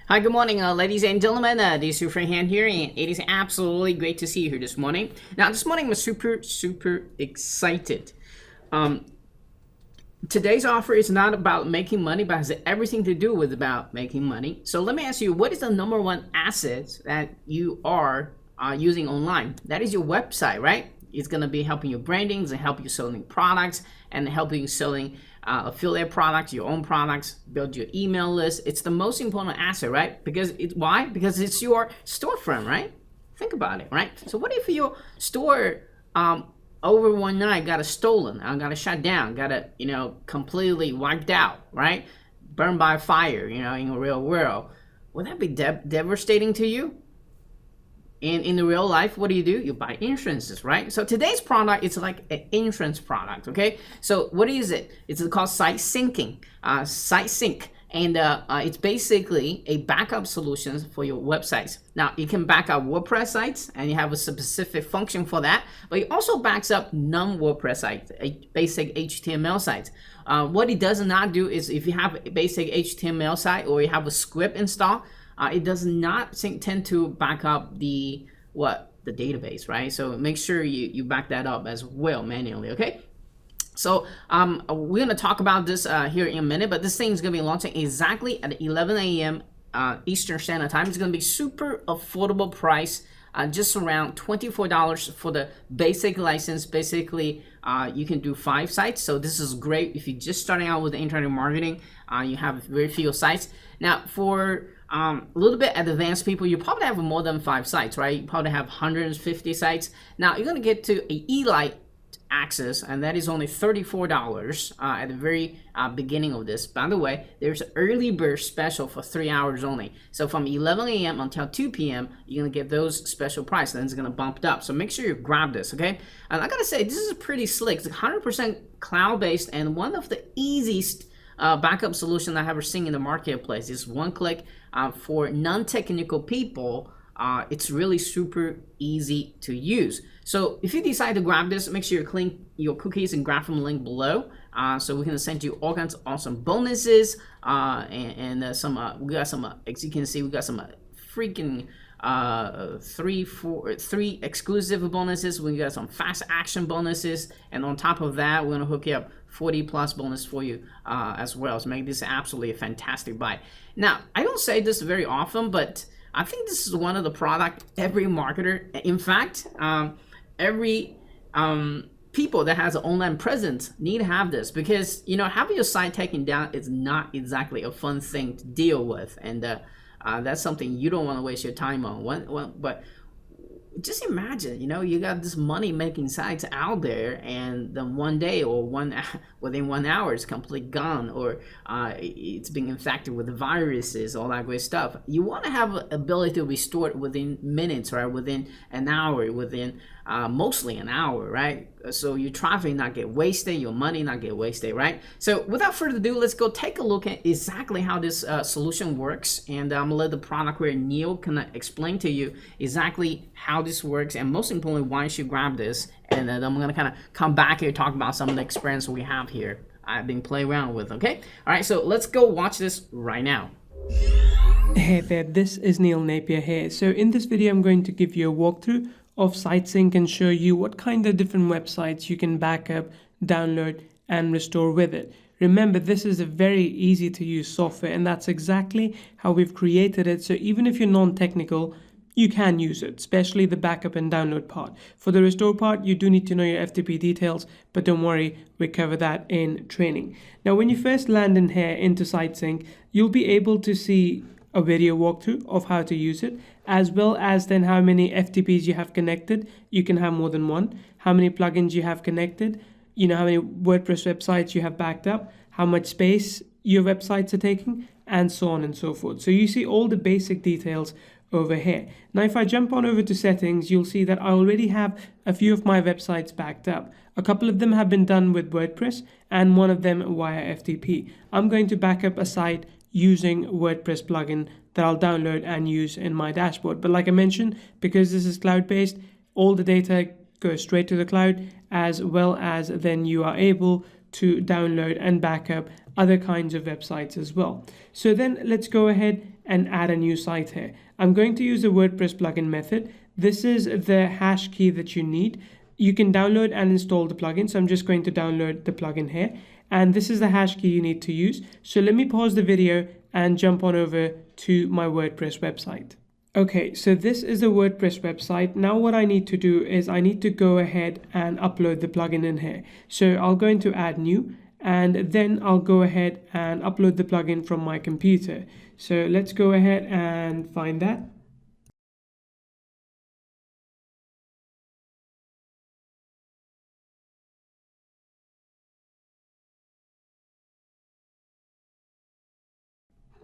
Hi, good morning, ladies and gentlemen. This is your friend Han here, and it is absolutely great to see you here this morning. Now, this morning I'm super excited. Today's offer is not about making money, but has everything to do with about making money. So let me ask you, what is the number one asset that you are using online? That is your website, right? It's going to be helping your branding, it's going to help you selling products, and helping you selling affiliate products, your own products, build your email list. It's the most important asset, right? Why? Because it's your storefront, right? Think about it, right? So what if your store over one night got stolen, got shut down, got completely wiped out, right? Burned by fire, in the real world? Would that be devastating to you? And in the real life, what do? You buy insurances, right? So today's product is like an insurance product, okay? So what is it? It's called SiteSync, and it's basically a backup solution for your websites. Now, you can back up WordPress sites, and you have a specific function for that, but it also backs up non-WordPress sites, basic HTML sites. What it does not do is if you have a basic HTML site or you have a script installed, it does not tend to back up the database, right? So make sure you back that up as well manually, okay? So we're gonna talk about this here in a minute, but this thing is gonna be launching exactly at 11 a.m. Eastern Standard Time. It's gonna be super affordable price, just around $24 for the basic license. Basically, you can do 5 sites. So this is great if you're just starting out with internet marketing. You have very few sites. Now, for a little bit advanced people, you probably have more than 5 sites, right? You probably have 150 sites. Now, you're gonna get to a Elite access, and that is only $34 at the very beginning of this. By the way, there's an early bird special for 3 hours only. So from 11 a.m. until 2 p.m., you're gonna get those special price, then it's gonna bump it up. So make sure you grab this, okay? And I gotta say, this is pretty slick. It's 100% cloud-based and one of the easiest backup solution I've ever seen in the marketplace. It's one click for non-technical people. It's really super easy to use. So if you decide to grab this, make sure you clean your cookies and grab from the link below. So we can send you all kinds of awesome bonuses and some. We got some. As you can see, we got some freaking 3 exclusive bonuses. We got some fast action bonuses, and on top of that, we're gonna hook you up 40+ bonus for you as well. So make this absolutely a fantastic buy. Now, I don't say this very often, but I think this is one of the product every marketer, in fact, every people that has an online presence need to have this, because having your site taken down is not exactly a fun thing to deal with, and that's something you don't want to waste your time on. But just imagine, you got this money-making sites out there, and then one day or within 1 hour, it's completely gone, or it's being infected with viruses, all that great stuff. You want to have an ability to restore it within minutes, right? Within an hour, within mostly an hour, right? So your traffic not get wasted, your money not get wasted, right? So without further ado, let's go take a look at exactly how this solution works, and I'm gonna let the product where Neil can explain to you exactly how this works, and most importantly, why you should grab this. And then I'm gonna kind of come back here and talk about some of the experience we have here I've been playing around with, okay? All right, so let's go watch this right now. Hey there, this is Neil Napier here. So in this video, I'm going to give you a walkthrough of SiteSync and show you what kind of different websites you can back up, download, and restore with it. Remember, this is a very easy to use software, and that's exactly how we've created it. So even if you're non-technical, you can use it, especially the backup and download part. For the restore part, you do need to know your FTP details, but don't worry, we cover that in training. Now, when you first land in here into SiteSync, you'll be able to see a video walkthrough of how to use it, as well as then how many FTPs you have connected. You can have more than one. How many plugins you have connected. How many WordPress websites you have backed up, how much space your websites are taking, and so on and so forth. So you see all the basic details over here. Now, if I jump on over to settings, you'll see that I already have a few of my websites backed up. A couple of them have been done with WordPress, and one of them via FTP. I'm going to back up a site using WordPress plugin that I'll download and use in my dashboard. But like I mentioned, because this is cloud-based, all the data goes straight to the cloud, as well as then you are able to download and back up other kinds of websites as well. So then let's go ahead and add a new site here. I'm going to use the WordPress plugin method. This is the hash key that you need. You can download and install the plugin. So I'm just going to download the plugin here. And this is the hash key you need to use. So let me pause the video and jump on over to my WordPress website. Okay, so this is a WordPress website. Now what I need to do is I need to go ahead and upload the plugin in here. So I'll go into add new, and then I'll go ahead and upload the plugin from my computer. So let's go ahead and find that.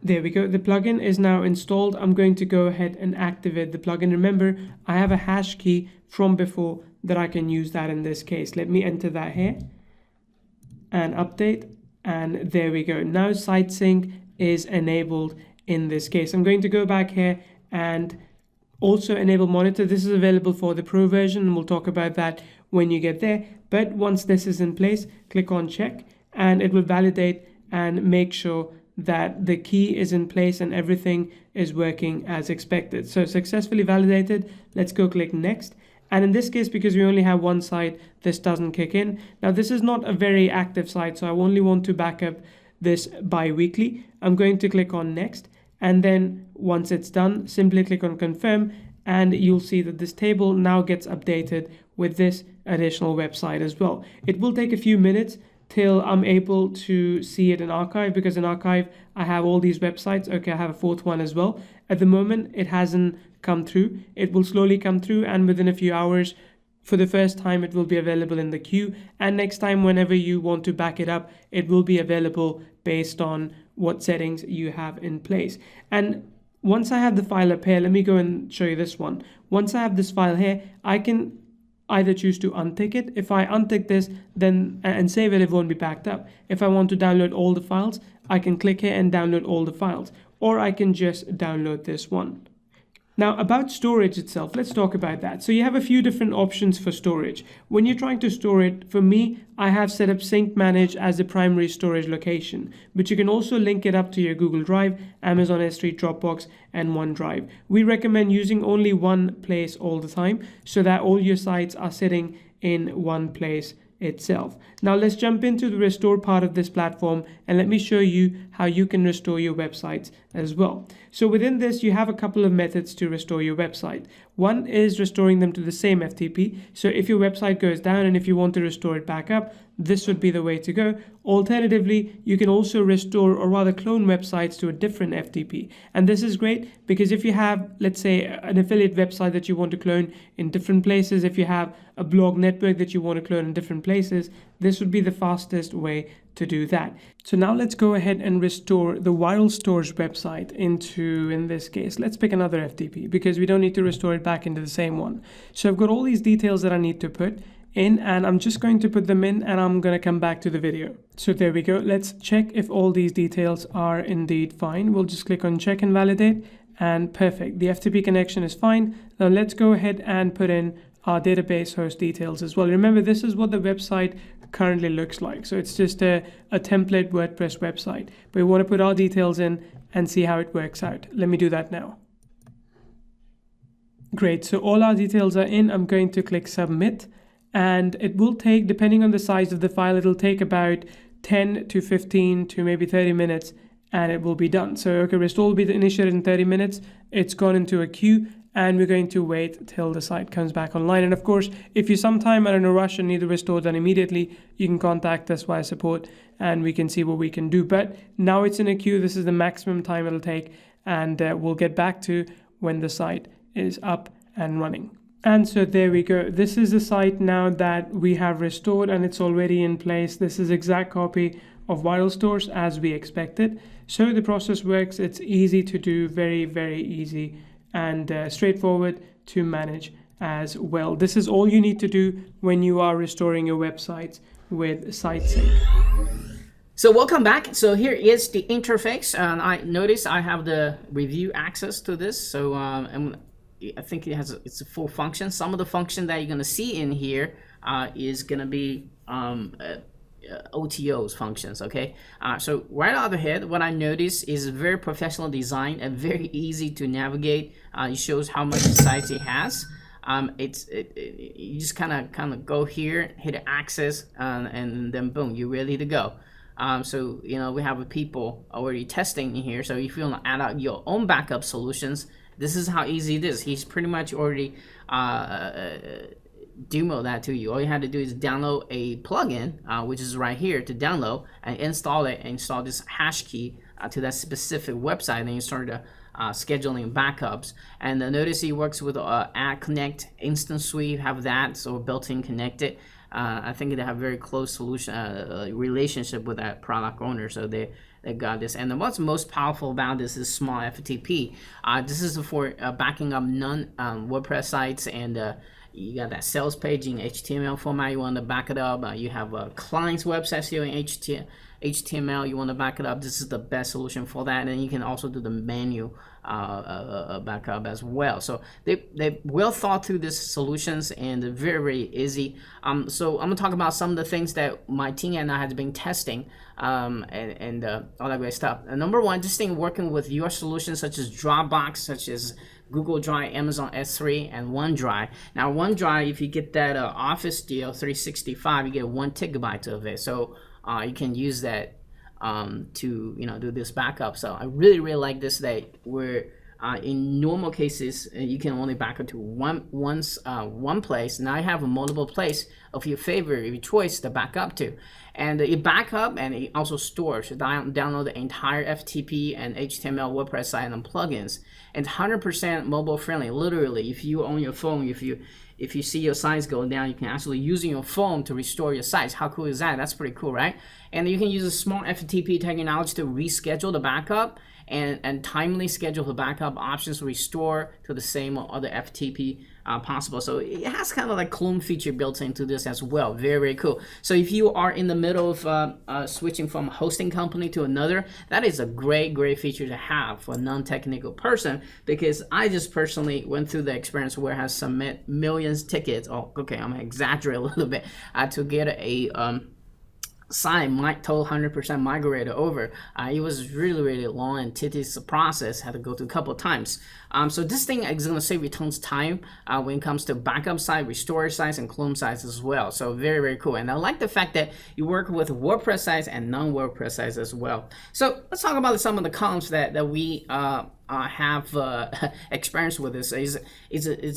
There we go. The plugin is now installed. I'm going to go ahead and activate the plugin. Remember, I have a hash key from before that I can use that in this case. Let me enter that here and update. And there we go. Now SiteSync is enabled in this case. I'm going to go back here and also enable monitor. This is available for the pro version, and we'll talk about that when you get there. But once this is in place, click on check and it will validate and make sure that the key is in place and everything is working as expected. So successfully validated. Let's go click next. And in this case, because we only have one site, this doesn't kick in. Now this is not a very active site, so I only want to back up this bi-weekly. I'm going to click on next, and then once it's done, simply click on confirm, and you'll see that this table now gets updated with this additional website as well. It will take a few minutes till I'm able to see it in archive, because in archive I have all these websites. Okay, I have a fourth one as well. At the moment it hasn't come through. It will slowly come through, and within a few hours, for the first time, it will be available in the queue, and next time whenever you want to back it up, it will be available based on what settings you have in place. And once I have the file up here, let me go and show you this one. Once I have this file here, I can either choose to untick it. If I untick this then and save it, it won't be backed up. If I want to download all the files, I can click here and download all the files, or I can just download this one. Now about storage itself, let's talk about that. So you have a few different options for storage. When you're trying to store it, for me, I have set up Sync Manage as the primary storage location, but you can also link it up to your Google Drive, Amazon S3, Dropbox, and OneDrive. We recommend using only one place all the time so that all your sites are sitting in one place itself. Now let's jump into the restore part of this platform, and let me show you how you can restore your websites as well. So within this, you have a couple of methods to restore your website. One is restoring them to the same FTP. So if your website goes down and if you want to restore it back up, this would be the way to go. Alternatively, you can also restore, or rather clone, websites to a different FTP. And this is great because if you have, let's say, an affiliate website that you want to clone in different places, if you have a blog network that you want to clone in different places, this would be the fastest way to do that. So now let's go ahead and restore the viral stores website into, in this case, let's pick another FTP because we don't need to restore it back into the same one. So I've got all these details that I need to put in, and I'm just going to put them in, and I'm going to come back to the video. So there we go. Let's check if all these details are indeed fine. We'll just click on check and validate, and perfect. The FTP connection is fine. Now let's go ahead and put in our database host details as well. Remember, this is what the website currently looks like. So it's just a template WordPress website, but we want to put our details in and see how it works out. Let me do that now. Great. So all our details are in. I'm going to click submit, and it will take, depending on the size of the file, it'll take about 10 to 15 to maybe 30 minutes, and it will be done. So okay, restore will be initiated in 30 minutes. It's gone into a queue, and we're going to wait till the site comes back online. And of course, if you sometime are in a rush and need the restore done immediately, you can contact us via support and we can see what we can do. But now it's in a queue. This is the maximum time it'll take, and we'll get back to when the site is up and running. And so there we go. This is the site now that we have restored, and it's already in place. This is exact copy of viral stores as we expected. So the process works. It's easy to do, very, very easy, and straightforward to manage as well. This is all you need to do when you are restoring your websites with SiteSync. So welcome back. So here is the interface, and I notice I have the review access to this. So I think it's a full function. Some of the function that you're going to see in here is going to be OTOs functions. Okay, so right out of the head, what I noticed is very professional design and very easy to navigate. It shows how much sites it has. You just kind of go here, hit access, and then boom, you're ready to go. So we have people already testing in here. So if you want to add out your own backup solutions, this is how easy it is. He's pretty much already demo that to you. All you had to do is download a plugin, which is right here to download, and install it, and install this hash key to that specific website, and you start scheduling backups. And notice he works with Add Connect Instant Suite, have that, so built-in connected. I think they have very close solution relationship with that product owner, so they got this. And what's most powerful about this is SmartFTP. This is for backing up non-WordPress sites, and you got that sales page in HTML format. You want to back it up. You have a client's website here in HTML. You want to back it up. This is the best solution for that. And you can also do the manual backup as well. So they well thought through these solutions, and very, very easy. So I'm gonna talk about some of the things that my team and I have been testing, and all that great stuff. And number one, this thing working with your solutions such as Dropbox, such as Google Drive, Amazon S3, and OneDrive. Now OneDrive, if you get that Office deal 365, you get 1 GB of it. So you can use that to do this backup. So I really like this, that where in normal cases you can only back up to one place. Now I have a multiple place of your favorite, your choice to back up to, and it back up and it also stores. So download the entire FTP and HTML WordPress site and plugins. And 100% mobile friendly. Literally, if you on your phone, if you see your sites go down, you can actually use your phone to restore your sites. How cool is that? That's pretty cool, right? And you can use a SmartFTP technology to reschedule the backup and timely schedule the backup options to restore to the same or other FTP possible. So it has kind of like clone feature built into this as well. Very, very cool. So if you are in the middle of switching from a hosting company to another, that is a great feature to have for a non-technical person, because I just personally went through the experience where I have submit millions tickets. Oh, okay, I'm gonna exaggerate a little bit to get a site might total 100% migrated over. It was really long and tedious process, had to go through a couple of times. So this thing is going to save you tons of time when it comes to backup site, restore sites, and clone sites as well. So very cool. And I like the fact that you work with WordPress sites and non-WordPress sites as well. So let's talk about some of the cons that we have experience with this. Is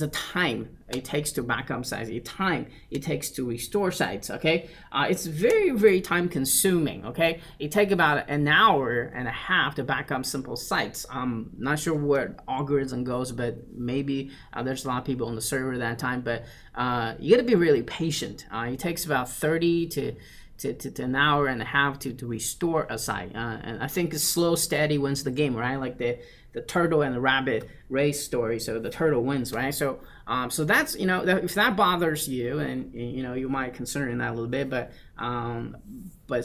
a time it takes to backup sites, a time it takes to restore sites. Okay, it's very time consuming. Okay, it takes about an hour and a half to back up simple sites. I'm not sure where algorithm goes, but maybe there's a lot of people on the server at that time. But you got to be really patient. It takes about 30 to an hour and a half to restore a site, and I think slow steady wins the game, right? Like the turtle and the rabbit race story. So the turtle wins, right? So so that's if that bothers you, and you might consider that a little bit, but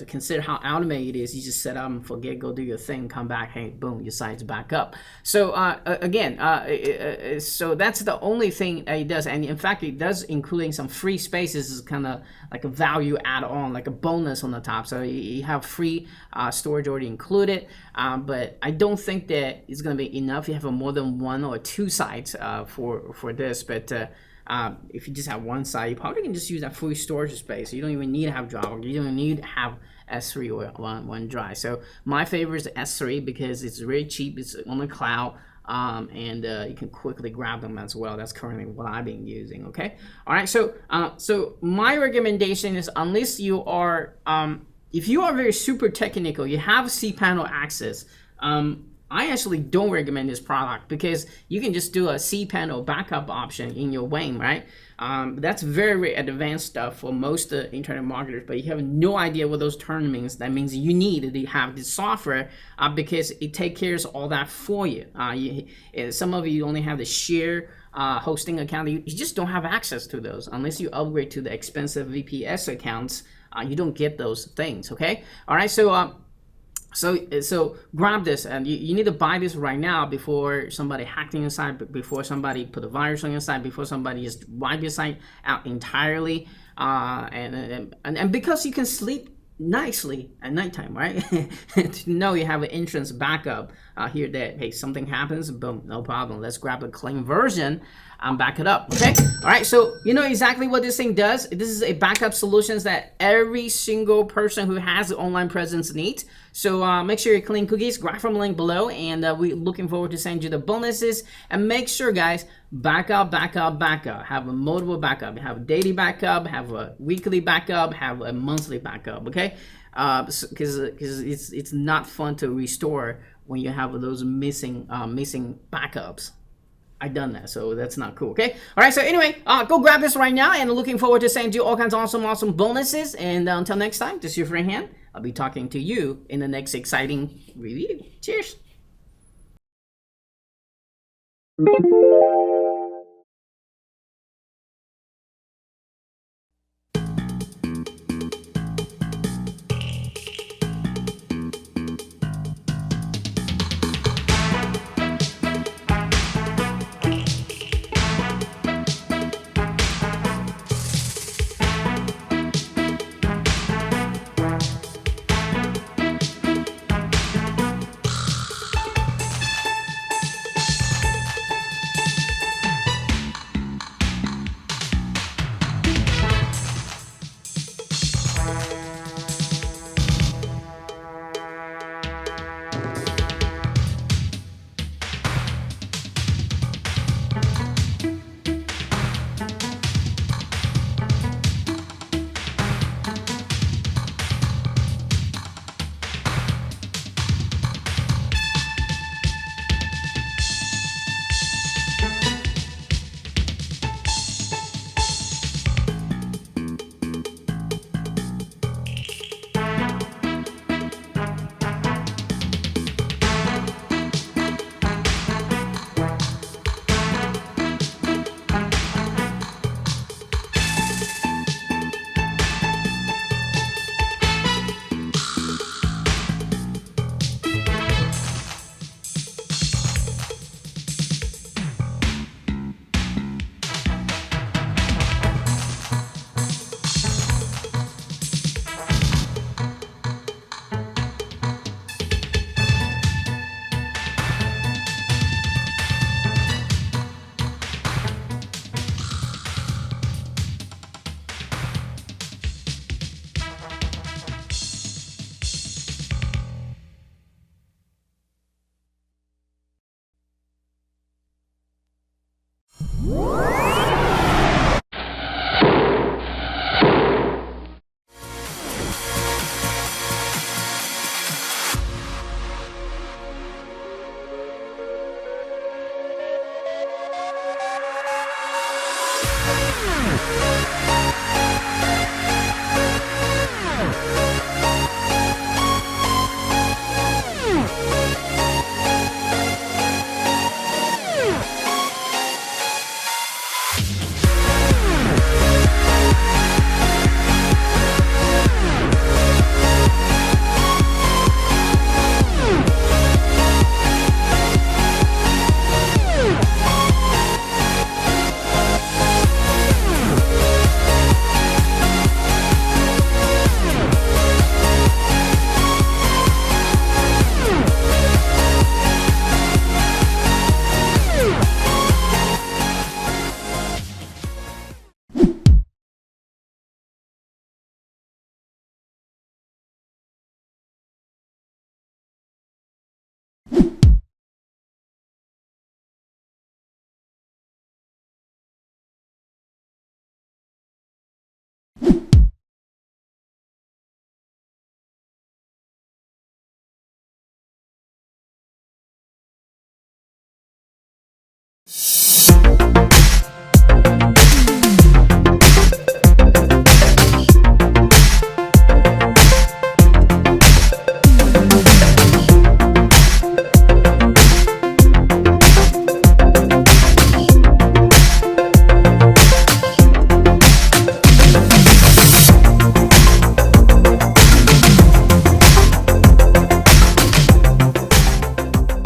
consider how automated it is. You just set up and forget, go do your thing, come back, hey, boom, your site's back up. So so that's the only thing that it does, and in fact it does including some free spaces, is kind of like a value add-on, like a bonus on the top. So you have free storage already included, but I don't think that it's going to be enough. You have more than 1 or 2 sites for this, but if you just have one site, you probably can just use that free storage space. You don't even need to have Dropbox. You don't need to have S3 or OneDrive. So my favorite is S3 because it's very cheap. It's on the cloud, and you can quickly grab them as well. That's currently what I've been using. Okay. All right. So so my recommendation is, unless you are if you are very super technical, you have cPanel access. I actually don't recommend this product, because you can just do a cPanel backup option in your WAM, right? That's very advanced stuff for most internet marketers, but you have no idea what those terms means. That means you need to have this software because it takes care of all that for you. Some of you only have the share hosting account. You just don't have access to those unless you upgrade to the expensive VPS accounts. You don't get those things, okay? All right, so so grab this, and you need to buy this right now before somebody hacked in your site, before somebody put a virus on your site, before somebody just wipe your site out entirely, and because you can sleep nicely at nighttime, right? To know you have an insurance backup here that, hey, something happens, boom, no problem. Let's grab a clean version and back it up, okay? All right, so you know exactly what this thing does. This is a backup solutions that every single person who has an online presence needs. So make sure you clean cookies, grab from the link below, and we're looking forward to send you the bonuses. And make sure, guys, backup. Have a multiple backup. Have a daily backup, have a weekly backup, have a monthly backup, okay? Because it's not fun to restore when you have those missing backups. I done that, so that's not cool, okay? All right, so anyway, go grab this right now, and looking forward to sending you all kinds of awesome bonuses. And until next time, this is your friend Han. I'll be talking to you in the next exciting review. Cheers.